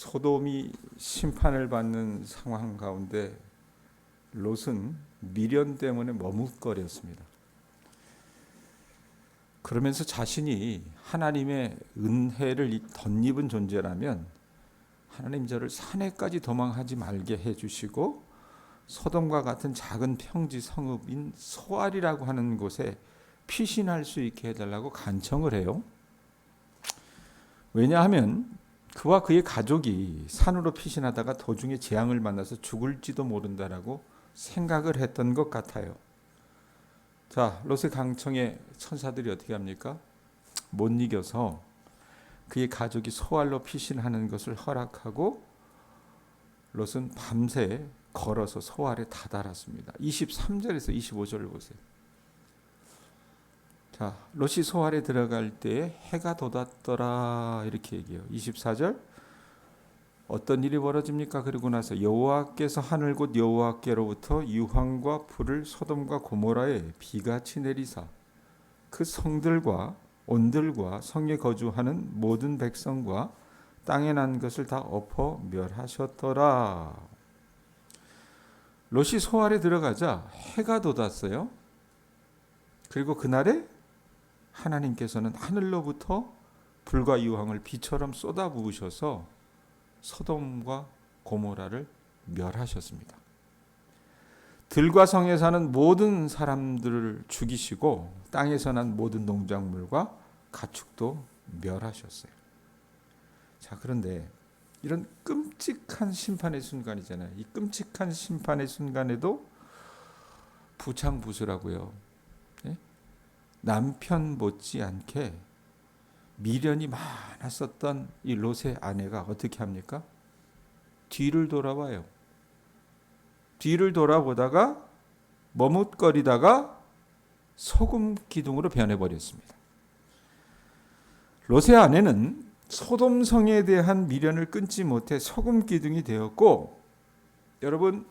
소돔이 심판을 받는 상황 가운데 롯은 미련 때문에 머뭇거렸습니다. 그러면서 자신이 하나님의 은혜를 덧입은 존재라면 하나님 저를 산에까지 도망하지 말게 해주시고 소돔과 같은 작은 평지 성읍인 소알이라고 하는 곳에 피신할 수 있게 해달라고 간청을 해요. 왜냐하면 그와 그의 가족이 산으로 피신하다가 도중에 재앙을 만나서 죽을지도 모른다라고 생각을 했던 것 같아요. 자, 롯의 강청에 천사들이 어떻게 합니까? 못 이겨서 그의 가족이 소알로 피신하는 것을 허락하고 롯은 밤새 걸어서 소알에 다다랐습니다. 23절에서 25절을 보세요. 자, 롯이 소알에 들어갈 때에 해가 돋았더라 이렇게 얘기해요. 24절 어떤 일이 벌어집니까? 그리고 나서 여호와께서 하늘 곧 여호와께로부터 유황과 불을 소돔과 고모라에 비같이 내리사 그 성들과 온들과 성에 거주하는 모든 백성과 땅에 난 것을 다 엎어 멸하셨더라. 롯이 소알에 들어가자 해가 돋았어요. 그리고 그날에 하나님께서는 하늘로부터 불과 유황을 비처럼 쏟아부으셔서 소돔과 고모라를 멸하셨습니다. 들과 성에 사는 모든 사람들을 죽이시고 땅에서 난 모든 농작물과 가축도 멸하셨어요. 자, 그런데 이런 끔찍한 심판의 순간이잖아요. 이 끔찍한 심판의 순간에도 부창부수라고요. 남편 못지않게 미련이 많았었던 이 롯의 아내가 어떻게 합니까? 뒤를 돌아봐요. 뒤를 돌아보다가 머뭇거리다가 소금 기둥으로 변해버렸습니다. 롯의 아내는 소돔 성에 대한 미련을 끊지 못해 소금 기둥이 되었고, 여러분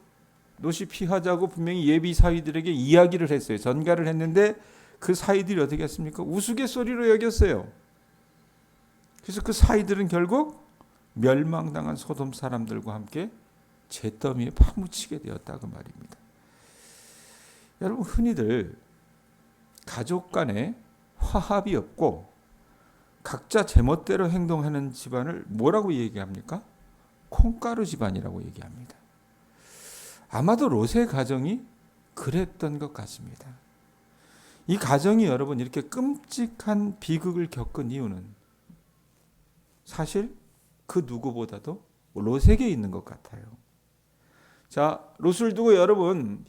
롯이 피하자고 분명히 예비 사위들에게 이야기를 했어요. 전가를 했는데 그 사위들이 어떻게 했습니까? 우스갯소리로 여겼어요. 그래서 그 사위들은 결국 멸망당한 소돔 사람들과 함께 잿더미에 파묻히게 되었다고 말입니다. 여러분 흔히들 가족 간에 화합이 없고 각자 제멋대로 행동하는 집안을 뭐라고 얘기합니까? 콩가루 집안이라고 얘기합니다. 아마도 롯의 가정이 그랬던 것 같습니다. 이 가정이 여러분 이렇게 끔찍한 비극을 겪은 이유는 사실 그 누구보다도 롯에게 있는 것 같아요. 자, 롯을 두고 여러분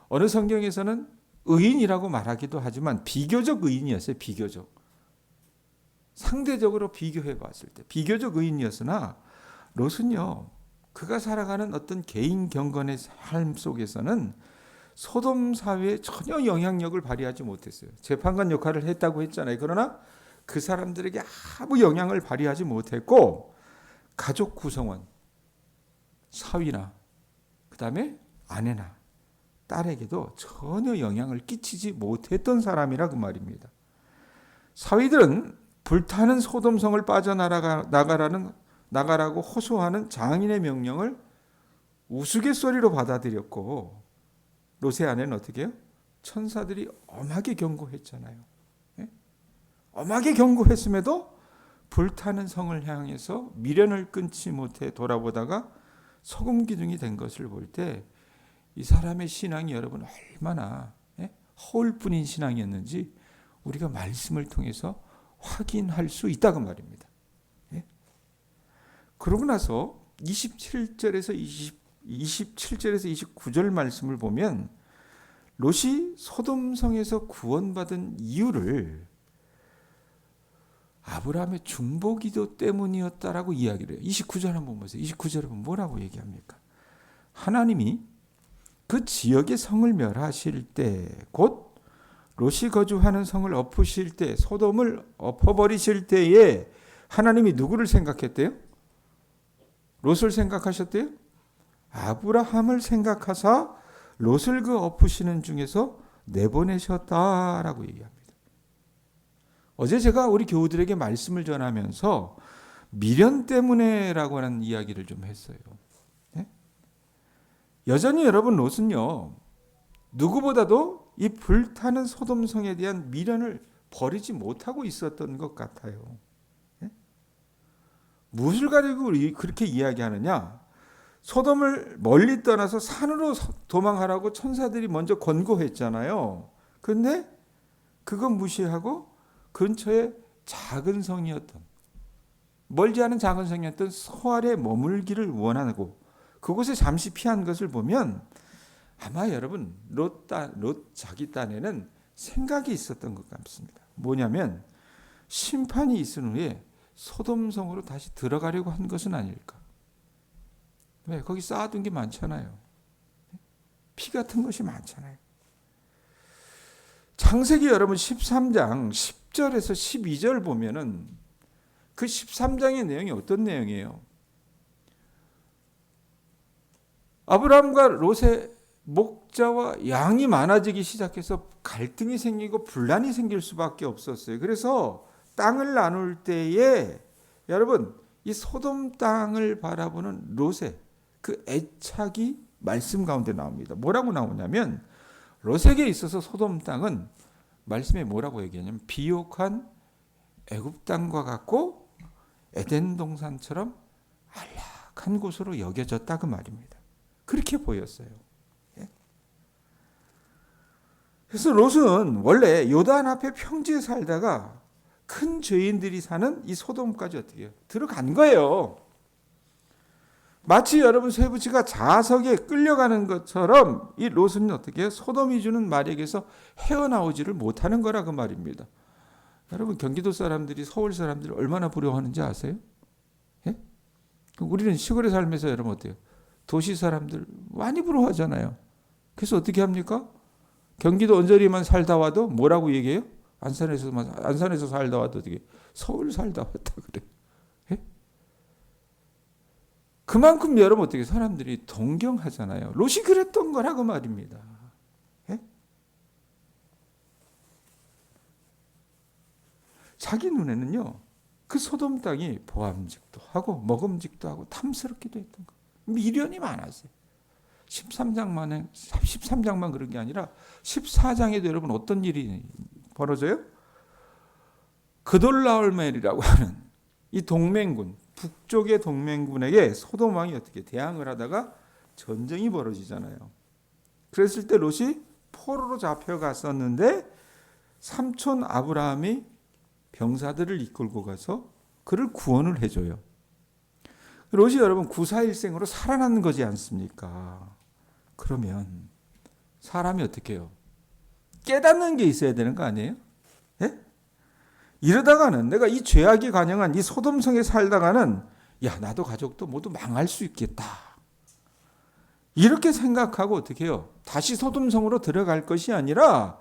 어느 성경에서는 의인이라고 말하기도 하지만 비교적 의인이었어요. 비교적. 상대적으로 비교해 봤을 때 비교적 의인이었으나 롯은요, 그가 살아가는 어떤 개인 경건의 삶 속에서는 소돔 사회에 전혀 영향력을 발휘하지 못했어요. 재판관 역할을 했다고 했잖아요. 그러나 그 사람들에게 아무 영향을 발휘하지 못했고 가족 구성원, 사위나 그 다음에 아내나 딸에게도 전혀 영향을 끼치지 못했던 사람이라 그 말입니다. 사위들은 불타는 소돔성을 나가라고 호소하는 장인의 명령을 우스갯소리로 받아들였고 롯의 아내는 어떻게 해요? 천사들이 엄하게 경고했잖아요. 엄하게 경고했음에도 불타는 성을 향해서 미련을 끊지 못해 돌아보다가 소금 기둥이 된 것을 볼 때 이 사람의 신앙이 여러분 얼마나 허울뿐인 신앙이었는지 우리가 말씀을 통해서 확인할 수 있다고 말입니다. 그러고 나서 27절에서 29절 말씀을 보면 롯이 소돔성에서 구원받은 이유를 아브라함의 중보기도 때문이었다라고 이야기를 해요. 29절 한번 보세요. 29절에 보면 뭐라고 얘기합니까? 하나님이 그 지역의 성을 멸하실 때, 곧 롯이 거주하는 성을 엎으실 때, 소돔을 엎어버리실 때에 하나님이 누구를 생각했대요? 롯을 생각하셨대요? 아브라함을 생각하사 롯을 그 엎으시는 중에서 내보내셨다라고 얘기합니다. 어제 제가 우리 교우들에게 말씀을 전하면서 미련 때문에라고 하는 이야기를 좀 했어요. 네? 여전히 여러분 롯은요, 누구보다도 이 불타는 소돔성에 대한 미련을 버리지 못하고 있었던 것 같아요. 네? 무엇을 가지고 그렇게 이야기하느냐? 소돔을 멀리 떠나서 산으로 도망하라고 천사들이 먼저 권고했잖아요. 그런데 그건 무시하고 근처에 작은 성이었던, 멀지 않은 작은 성이었던 소알에 머물기를 원하고 그곳에 잠시 피한 것을 보면 아마 여러분 롯 자기 딴에는 생각이 있었던 것 같습니다. 뭐냐면 심판이 있은 후에 소돔성으로 다시 들어가려고 한 것은 아닐까. 왜? 거기 쌓아둔 게 많잖아요. 피 같은 것이 많잖아요. 창세기 여러분 13장 10절에서 12절 보면은 그 13장의 내용이 어떤 내용이에요? 아브라함과 롯의 목자와 양이 많아지기 시작해서 갈등이 생기고 분란이 생길 수밖에 없었어요. 그래서 땅을 나눌 때에 여러분 이 소돔 땅을 바라보는 롯의 그 애착이 말씀 가운데 나옵니다. 뭐라고 나오냐면 롯에게 있어서 소돔 땅은 말씀에 뭐라고 얘기하냐면 비옥한 애굽 땅과 같고 에덴 동산처럼 안락한 곳으로 여겨졌다 그 말입니다. 그렇게 보였어요. 그래서 롯은 원래 요단 앞에 평지에 살다가 큰 죄인들이 사는 이 소돔까지 어떻게 해요? 들어간 거예요. 마치 여러분 쇠붙이가 자석에 끌려가는 것처럼 이 롯은 어떻게 해요? 소돔이 주는 마력에서 헤어나오지를 못하는 거라 그 말입니다. 여러분 경기도 사람들이 서울 사람들을 얼마나 부러워하는지 아세요? 예? 우리는 시골에 살면서 여러분 어때요? 도시 사람들 많이 부러워하잖아요. 그래서 어떻게 합니까? 경기도 언저리만 살다 와도 뭐라고 얘기해요? 안산에서 살다 와도 어떻게 서울 살다 왔다 그래. 예? 그만큼 여러분 어떻게 사람들이 동경하잖아요. 롯이 그랬던 거라고 말입니다. 예? 자기 눈에는요, 그 소돔 땅이 보암직도 하고 먹음직도 하고 탐스럽기도 했던 거. 미련이 많았어요. 13장만 그런 게 아니라 14장에도 여러분 어떤 일이 벌어져요? 그돌라올멜이라고 하는 이 동맹군, 북쪽의 동맹군에게 소돔 왕이 어떻게 대항을 하다가 전쟁이 벌어지잖아요. 그랬을 때 롯이 포로로 잡혀갔었는데 삼촌 아브라함이 병사들을 이끌고 가서 그를 구원을 해줘요. 롯이 여러분 구사일생으로 살아난 거지 않습니까? 그러면 사람이 어떻게 해요? 깨닫는 게 있어야 되는 거 아니에요? 예? 이러다가는 내가 이 죄악이 관영한 이 소돔성에 살다가는 야 나도 가족도 모두 망할 수 있겠다. 이렇게 생각하고 어떻게 해요? 다시 소돔성으로 들어갈 것이 아니라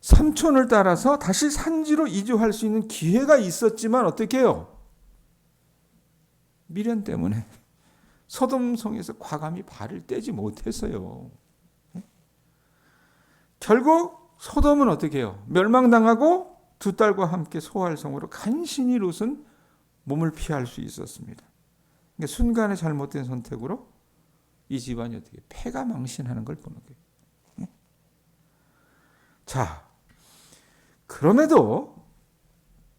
삼촌을 따라서 다시 산지로 이주할 수 있는 기회가 있었지만 어떻게 해요? 미련 때문에 소돔성에서 과감히 발을 떼지 못했어요. 결국 소돔은 어떻게 해요? 멸망당하고 두 딸과 함께 소알성으로 간신히 롯은 몸을 피할 수 있었습니다. 그러니까 순간의 잘못된 선택으로 이 집안이 어떻게 패가 망신하는 걸 보는 거예요. 자, 그럼에도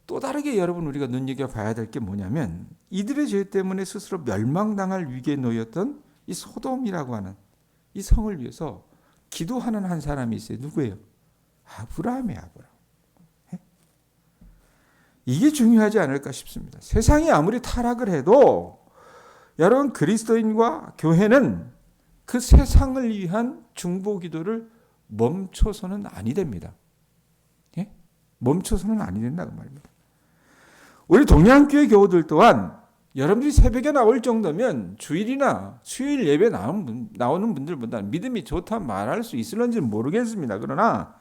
또 다르게 여러분 우리가 눈여겨봐야 될 게 뭐냐면 이들의 죄 때문에 스스로 멸망당할 위기에 놓였던 이 소돔이라고 하는 이 성을 위해서 기도하는 한 사람이 있어요. 누구예요? 아브라함이에요. 아브라함. 이게 중요하지 않을까 싶습니다. 세상이 아무리 타락을 해도 여러분 그리스도인과 교회는 그 세상을 위한 중보 기도를 멈춰서는 아니 됩니다. 예? 멈춰서는 아니 된다고 말입니다. 우리 동양교회 교우들 또한 여러분들이 새벽에 나올 정도면 주일이나 수요일 예배 나오는 분들보다는 믿음이 좋다 말할 수 있을런지는 모르겠습니다. 그러나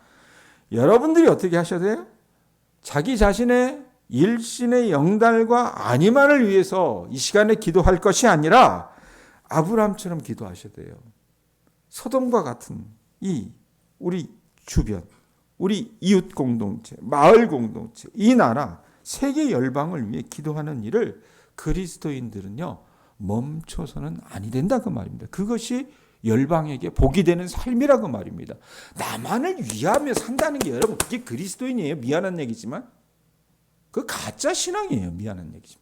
여러분들이 어떻게 하셔야 돼요? 자기 자신의 일신의 영달과 안위만을 위해서 이 시간에 기도할 것이 아니라 아브라함처럼 기도하셔야 돼요. 소돔과 같은 이 우리 주변, 우리 이웃 공동체, 마을 공동체, 이 나라 세계 열방을 위해 기도하는 일을 그리스도인들은요 멈춰서는 아니 된다 그 말입니다. 그것이 열방에게 복이 되는 삶이라고 말입니다. 나만을 위하며 산다는 게 여러분 그게 그리스도인이에요. 미안한 얘기지만 그 가짜 신앙이에요. 미안한 얘기지만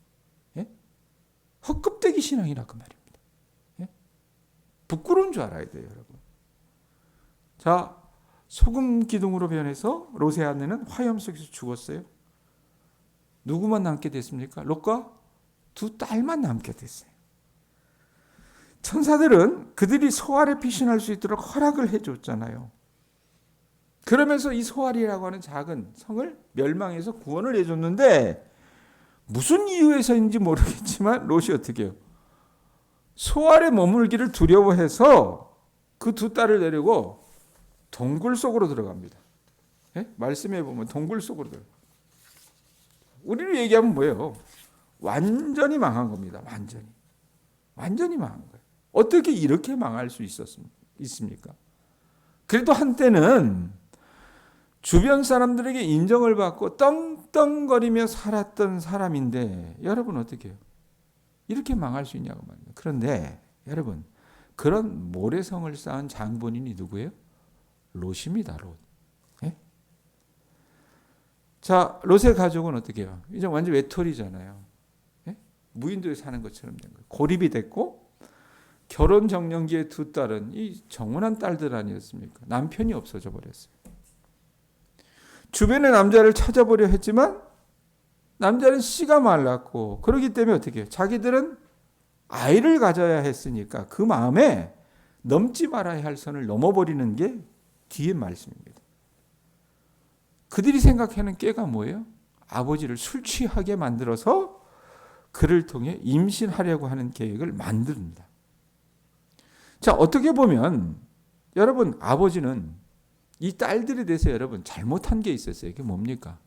헛껍데기 신앙이라고 말입니다. 부끄러운 줄 알아야 돼요, 여러분. 자, 소금 기둥으로 변해서 롯의 아내는 화염 속에서 죽었어요. 누구만 남게 됐습니까? 롯과 두 딸만 남게 됐어요. 천사들은 그들이 소알에 피신할 수 있도록 허락을 해줬잖아요. 그러면서 이 소알이라고 하는 작은 성을 멸망해서 구원을 해줬는데 무슨 이유에서인지 모르겠지만 롯이 어떻게 해요? 소알에 머물기를 두려워해서 그 두 딸을 데리고 동굴 속으로 들어갑니다. 말씀해 보면 동굴 속으로 들어가요. 우리를 얘기하면 뭐예요? 완전히 망한 겁니다. 완전히 망한 거예요. 어떻게 이렇게 망할 수 있습니까? 그래도 한때는 주변 사람들에게 인정을 받고 떵떵거리며 살았던 사람인데 여러분 어떻게 해요? 이렇게 망할 수 있냐고 말입니다. 그런데 여러분 그런 모래성을 쌓은 장본인이 누구예요? 롯입니다. 롯. 자, 롯의 가족은 어떻게 해요? 이제 완전 외톨이잖아요. 무인도에 사는 것처럼 된 거예요. 고립이 됐고 결혼 정년기의 두 딸은 이 정혼한 딸들 아니었습니까? 남편이 없어져 버렸어요. 주변의 남자를 찾아보려 했지만 남자는 씨가 말랐고 그러기 때문에 어떻게 해요? 자기들은 아이를 가져야 했으니까 그 마음에 넘지 말아야 할 선을 넘어버리는 게 뒤의 말씀입니다. 그들이 생각하는 꾀가 뭐예요? 아버지를 술 취하게 만들어서 그를 통해 임신하려고 하는 계획을 만듭니다. 자, 어떻게 보면 여러분 아버지는 이 딸들에 대해서 여러분 잘못한 게 있었어요. 이게 뭡니까?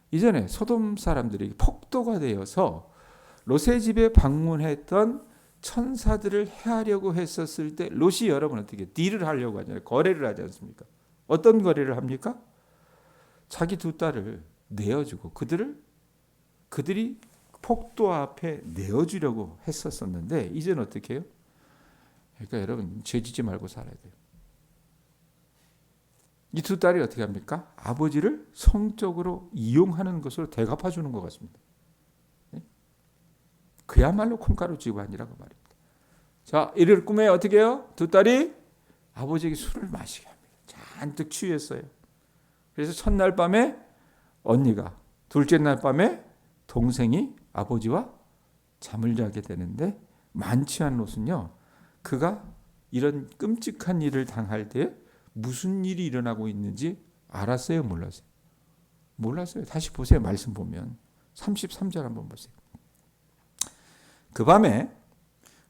이전에 소돔 사람들이 폭도가 되어서 롯의 집에 방문했던 천사들을 해하려고 했었을 때 롯이 여러분 어떻게 딜을 하려고 하잖아요. 거래를 하지 않습니까? 어떤 거래를 합니까? 자기 두 딸을 내어주고 그들이 폭도 앞에 내어주려고 했었었는데 이제는 어떻게 해요? 그러니까 여러분 죄지지 말고 살아야 돼요. 이 두 딸이 어떻게 합니까? 아버지를 성적으로 이용하는 것으로 대갚아주는 것 같습니다. 그야말로 콩가루 집안이라고 말입니다. 자, 이를 꿈에 어떻게 해요? 두 딸이 아버지에게 술을 마시게 합니다. 잔뜩 취했어요. 그래서 첫날 밤에 언니가, 둘째 날 밤에 동생이 아버지와 잠을 자게 되는데 만취한 롯은요, 그가 이런 끔찍한 일을 당할 때 무슨 일이 일어나고 있는지 알았어요? 몰랐어요? 몰랐어요. 다시 보세요. 말씀 보면 33절 한번 보세요. 그 밤에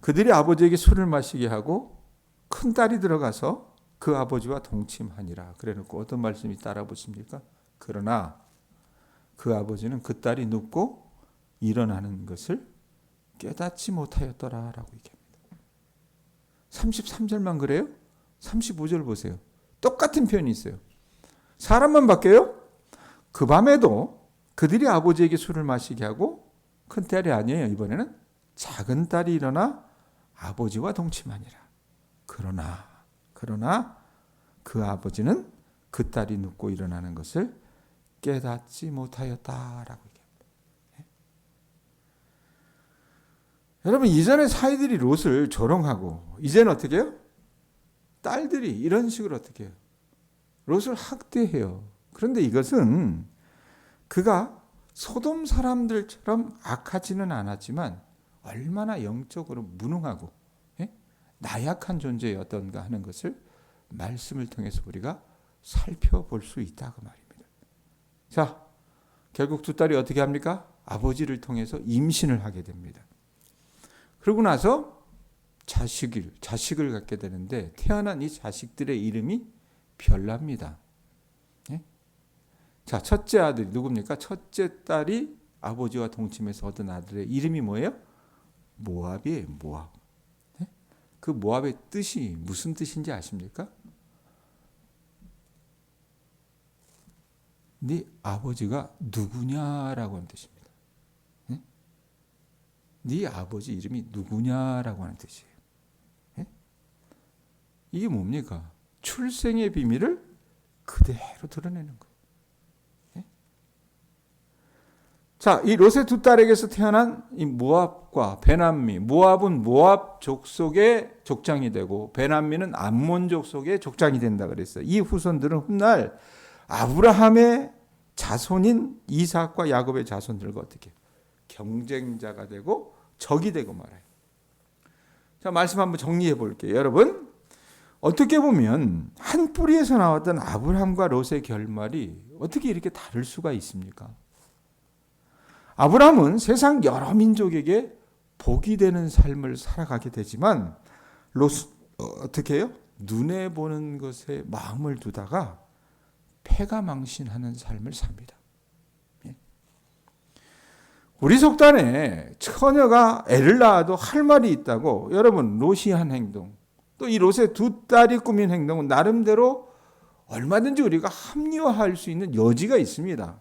그들이 아버지에게 술을 마시게 하고 큰 딸이 들어가서 그 아버지와 동침하니라. 그래놓고 어떤 말씀이 따라 붙습니까? 그러나 그 아버지는 그 딸이 눕고 일어나는 것을 깨닫지 못하였더라라고 얘기합니다. 33절만 그래요? 35절 보세요. 똑같은 표현이 있어요. 사람만 바뀌어요? 그 밤에도 그들이 아버지에게 술을 마시게 하고 큰 딸이 아니에요. 이번에는 작은 딸이 일어나 아버지와 동침하니라. 그러나 그 아버지는 그 딸이 눕고 일어나는 것을 깨닫지 못하였다라고 얘기합니다. 여러분 이전에 사이들이 롯을 조롱하고 이제는 어떻게 해요? 딸들이 이런 식으로 어떻게 해요? 롯을 학대해요. 그런데 이것은 그가 소돔 사람들처럼 악하지는 않았지만 얼마나 영적으로 무능하고 나약한 존재였던가 하는 것을 말씀을 통해서 우리가 살펴볼 수 있다고 말입니다. 자, 결국 두 딸이 어떻게 합니까? 아버지를 통해서 임신을 하게 됩니다. 그러고 나서 자식을 갖게 되는데 태어난 이 자식들의 이름이 별납니다. 자, 첫째 아들이 누굽니까? 첫째 딸이 아버지와 동침해서 얻은 아들의 이름이 뭐예요? 모압이에요. 모압. 그 모압의 뜻이 무슨 뜻인지 아십니까? 네 아버지가 누구냐라고 하는 뜻입니다. 네? 네 아버지 이름이 누구냐라고 하는 뜻이에요. 네? 이게 뭡니까? 출생의 비밀을 그대로 드러내는 거예요. 네? 자, 이 롯의 두 딸에게서 태어난 이 모압과 베남미, 모압은 모압 족속의 족장이 되고 베남미는 암몬 족속의 족장이 된다 그랬어요. 이 후손들은 훗날 아브라함의 자손인 이삭과 야곱의 자손들과 어떻게 경쟁자가 되고 적이 되고 말아요. 자, 말씀 한번 정리해 볼게요. 여러분, 어떻게 보면 한 뿌리에서 나왔던 아브라함과 롯의 결말이 어떻게 이렇게 다를 수가 있습니까? 아브라함은 세상 여러 민족에게 복이 되는 삶을 살아가게 되지만 롯은 어떻게 해요? 눈에 보는 것에 마음을 두다가 패가망신하는 삶을 삽니다. 우리 속단에 처녀가 애를 낳아도 할 말이 있다고 여러분 롯이 한 행동 또 이 롯의 두 딸이 꾸민 행동은 나름대로 얼마든지 우리가 합리화할 수 있는 여지가 있습니다.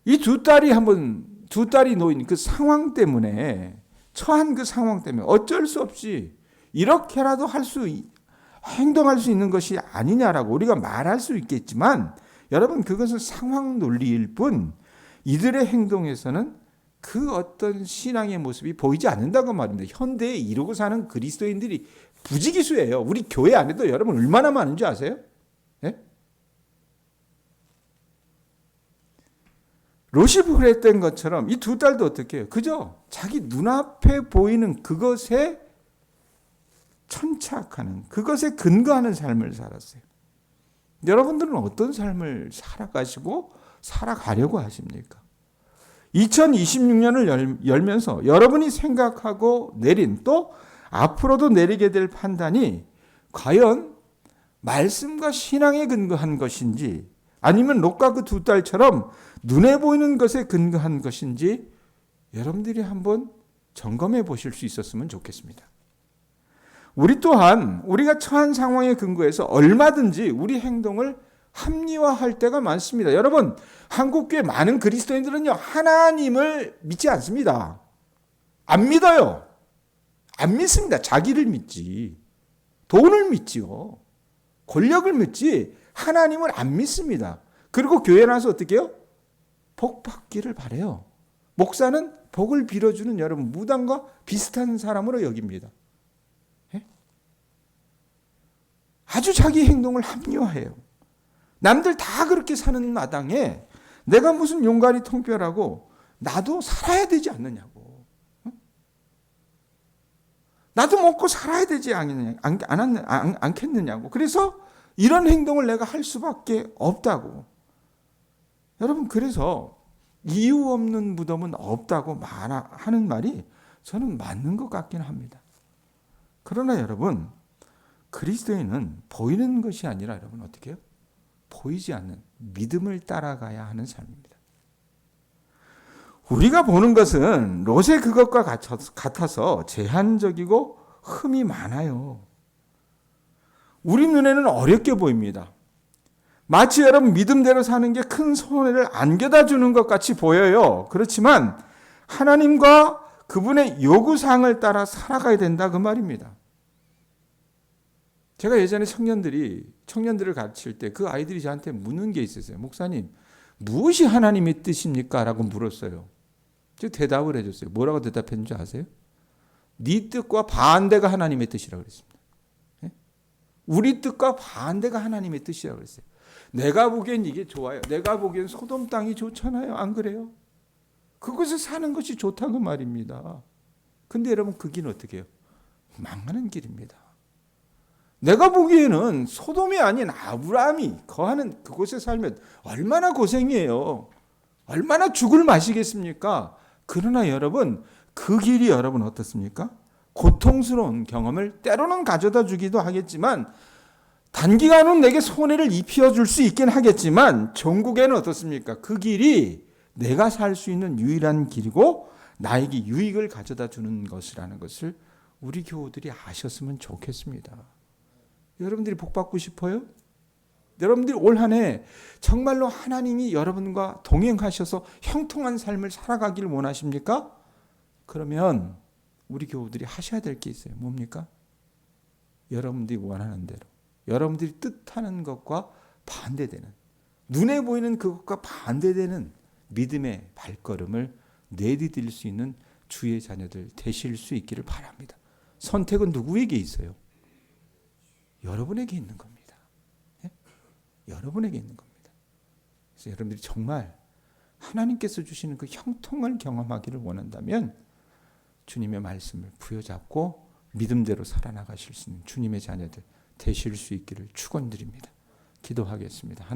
이 두 딸이 놓인 그 상황 때문에 처한 그 상황 때문에 어쩔 수 없이 이렇게라도 행동할 수 있는 것이 아니냐라고 우리가 말할 수 있겠지만 여러분 그것은 상황 논리일 뿐 이들의 행동에서는 그 어떤 신앙의 모습이 보이지 않는다고 말입니다. 현대에 이러고 사는 그리스도인들이 부지기수예요. 우리 교회 안에도 여러분 얼마나 많은지 아세요? 네? 롯이 그랬던 것처럼 이 두 딸도 어떻게 해요? 그죠? 자기 눈앞에 보이는 그것에 천착하는 그것에 근거하는 삶을 살았어요. 여러분들은 어떤 삶을 살아가려고 하십니까? 2026년을 열면서 여러분이 생각하고 내린 또 앞으로도 내리게 될 판단이 과연 말씀과 신앙에 근거한 것인지 아니면 롯과 그 두 딸처럼 눈에 보이는 것에 근거한 것인지 여러분들이 한번 점검해 보실 수 있었으면 좋겠습니다. 우리 또한 우리가 처한 상황에 근거해서 얼마든지 우리 행동을 합리화할 때가 많습니다. 여러분, 한국교회 많은 그리스도인들은요, 하나님을 믿지 않습니다. 안 믿어요. 안 믿습니다. 자기를 믿지. 돈을 믿지요. 권력을 믿지. 하나님을 안 믿습니다. 그리고 교회 나서 어떻게 해요? 복 받기를 바라요. 목사는 복을 빌어주는 여러분 무당과 비슷한 사람으로 여깁니다. 예? 아주 자기 행동을 합리화해요. 남들 다 그렇게 사는 마당에 내가 무슨 용가리 통뼈라고 나도 살아야 되지 않느냐고. 나도 먹고 살아야 되지 않겠느냐고. 그래서 이런 행동을 내가 할 수밖에 없다고. 여러분 그래서 이유 없는 무덤은 없다고 하는 말이 저는 맞는 것 같긴 합니다. 그러나 여러분 그리스도인은 보이는 것이 아니라 여러분 어떻게 해요? 보이지 않는 믿음을 따라가야 하는 삶입니다. 우리가 보는 것은 롯의 그것과 같아서 제한적이고 흠이 많아요. 우리 눈에는 어렵게 보입니다. 마치 여러분 믿음대로 사는 게 큰 손해를 안겨다 주는 것 같이 보여요. 그렇지만 하나님과 그분의 요구사항을 따라 살아가야 된다 그 말입니다. 제가 예전에 청년들을 가르칠 때 그 아이들이 저한테 묻는 게 있었어요. 목사님, 무엇이 하나님의 뜻입니까? 라고 물었어요. 제가 대답을 해줬어요. 뭐라고 대답했는지 아세요? 네 뜻과 반대가 하나님의 뜻이라고 그랬습니다. 우리 뜻과 반대가 하나님의 뜻이라고 그랬어요. 내가 보기엔 이게 좋아요. 내가 보기엔 소돔 땅이 좋잖아요. 안 그래요? 그곳에 사는 것이 좋다고 말입니다. 근데 여러분 그 길은 어떻게 해요? 망하는 길입니다. 내가 보기에는 소돔이 아닌 아브라함이 거하는 그곳에 살면 얼마나 고생이에요. 얼마나 죽을 맛이겠습니까? 그러나 여러분 그 길이 여러분 어떻습니까? 고통스러운 경험을 때로는 가져다 주기도 하겠지만 단기간은 내게 손해를 입혀줄 수 있긴 하겠지만 종국에는 어떻습니까? 그 길이 내가 살 수 있는 유일한 길이고 나에게 유익을 가져다 주는 것이라는 것을 우리 교우들이 아셨으면 좋겠습니다. 여러분들이 복 받고 싶어요? 여러분들이 올 한 해 정말로 하나님이 여러분과 동행하셔서 형통한 삶을 살아가기를 원하십니까? 그러면 우리 교우들이 하셔야 될 게 있어요. 뭡니까? 여러분들이 원하는 대로, 여러분들이 뜻하는 것과 반대되는, 눈에 보이는 그것과 반대되는 믿음의 발걸음을 내디딜 수 있는 주의 자녀들 되실 수 있기를 바랍니다. 선택은 누구에게 있어요? 여러분에게 있는 겁니다. 예? 여러분에게 있는 겁니다. 그래서 여러분들이 정말 하나님께서 주시는 그 형통을 경험하기를 원한다면 주님의 말씀을 부여잡고 믿음대로 살아나가실 수 있는 주님의 자녀들 되실 수 있기를 축원드립니다. 기도하겠습니다.